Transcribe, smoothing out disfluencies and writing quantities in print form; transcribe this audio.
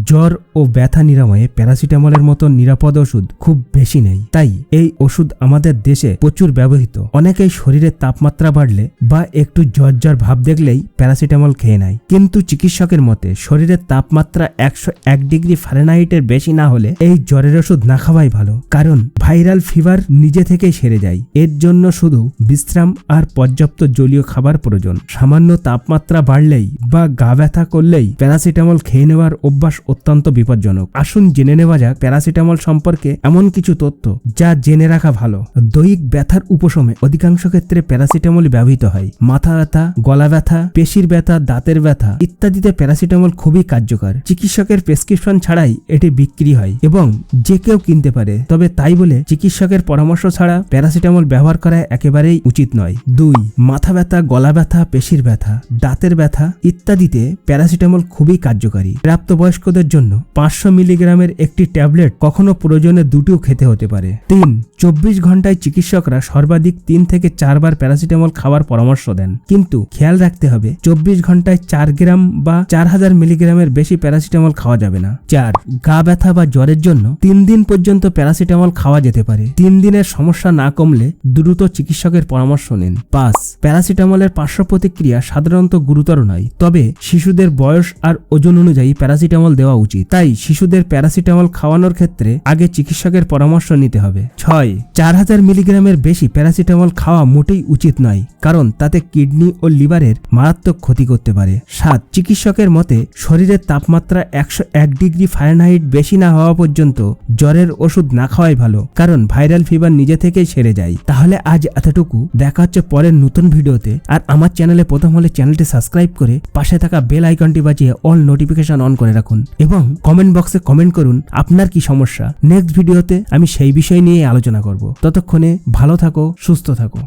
জ্বর ও ব্যথা নিরাময়ে প্যারাসিটামলের মতো নিরাপদ ওষুধ খুব বেশি নেই। তাই এই ওষুধ আমাদের দেশে প্রচুর ব্যবহৃত। অনেকেই শরীরের তাপমাত্রা বাড়লে বা একটু জ্বর ভাব দেখলেই প্যারাসিটামল খেয়ে নেয়, কিন্তু চিকিৎসকের মতে শরীরের তাপমাত্রা 101 ডিগ্রি ফারেনহাইটের বেশি না হলে এই জ্বরের ওষুধ না খাওয়াই ভালো, কারণ ভাইরাল ফিভার নিজে থেকেই সেরে যায়। এর জন্য শুধু বিশ্রাম আর পর্যাপ্ত জলীয় খাবার প্রয়োজন। সামান্য তাপমাত্রা বাড়লেই বা গা ব্যথা করলেই প্যারাসিটামল খেয়ে নেওয়ার অভ্যাস অত্যন্ত বিপজ্জনক। আসুন জেনে নেওয়া যাক প্যারাসিটামল সম্পর্কে এমন কিছু তথ্য যা জেনে রাখা ভালো। দৈহিক ব্যথার উপশমে অধিকাংশ ক্ষেত্রে প্যারাসিটামল ব্যবহৃত হয়। মাথা ব্যথা, গলা ব্যথা, পেশির ব্যথা, দাঁতের ব্যথা ইত্যাদিতে প্যারাসিটামল খুবই কার্যকর। চিকিৎসকের প্রেসক্রিপশন ছাড়াই এটি বিক্রি হয় এবং যে কেউ কিনতে পারে, তবে তাই বলে চিকিৎসকের পরামর্শ ছাড়া প্যারাসিটামল ব্যবহার করা একেবারেই উচিত নয়। 2. মাথা ব্যথা, গলা ব্যথা, পেশির ব্যথা, দাঁতের ব্যথা ইত্যাদিতে প্যারাসিটামল খুবই কার্যকারী। প্রাপ্তবয়স্কদের জন্য 500 মিলিগ্রামের একটি ট্যাবলেট, কখনো প্রয়োজনে দুটিও খেতে হতে পারে। 3. 24 ঘন্টায় চিকিৎসকরা সর্বাধিক 3 থেকে 4 বার প্যারাসিটামল খাওয়ার পরামর্শ দেন, কিন্তু খেয়াল রাখতে হবে 24 ঘন্টায় 4 গ্রাম বা 4000 মিলিগ্রামের বেশি প্যারাসিটামল খাওয়া যাবে না। 4. গা ব্যথা বা জ্বরের জন্য 3 দিন পর্যন্ত প্যারাসিটামল খাওয়া যেতে পারে। 3 দিনের সমস্যা না কমলে দ্রুত চিকিৎসকের পরামর্শ নিন। 5. প্যারাসিটামলের পার্শ্ব প্রতিক্রিয়া সাধারণত গুরুতর নয়, তবে শিশুদের বয়স আর ওজন অনুযায়ী প্যারাসিটামল দেওয়া উচিত। তাই শিশুদের প্যারাসিটামল খাওয়ানোর ক্ষেত্রে আগে চিকিৎসকের পরামর্শ নিতে হবে। 6. 4000 মিলিগ্রামের বেশি প্যারাসিটামল খাওয়া মোটেই উচিত নয়, কারণ তাতে কিডনি ও লিভারের মারাত্মক ক্ষতি করতে পারে। 7. চিকিৎসকের মতে শরীরের তাপমাত্রা 101 ডিগ্রি ফারেনহাইট বেশি না হওয়া পর্যন্ত জ্বরের ওষুধ না খাওয়াই ভালো, কারণ ভাইরাল ফিভার নিজে থেকেই সেরে যায়। তাহলে আজ এতটুকু, দেখা হচ্ছে পরের নতুন ভিডিওতে। আর আমার চ্যানেলে প্রথম হলে চ্যানেলটি সাবস্ক্রাইব করে পাশে থাকা বেল আইকনটি বাজিয়ে অল নোটিফিকেশন অন করে রাখুন এবং কমেন্ট বক্সে কমেন্ট করুন আপনার কি সমস্যা। নেক্সট ভিডিওতে আমি সেই বিষয় নিয়ে আলোচনা করব। ততক্ষণে ভালো থাকো, সুস্থ থাকো।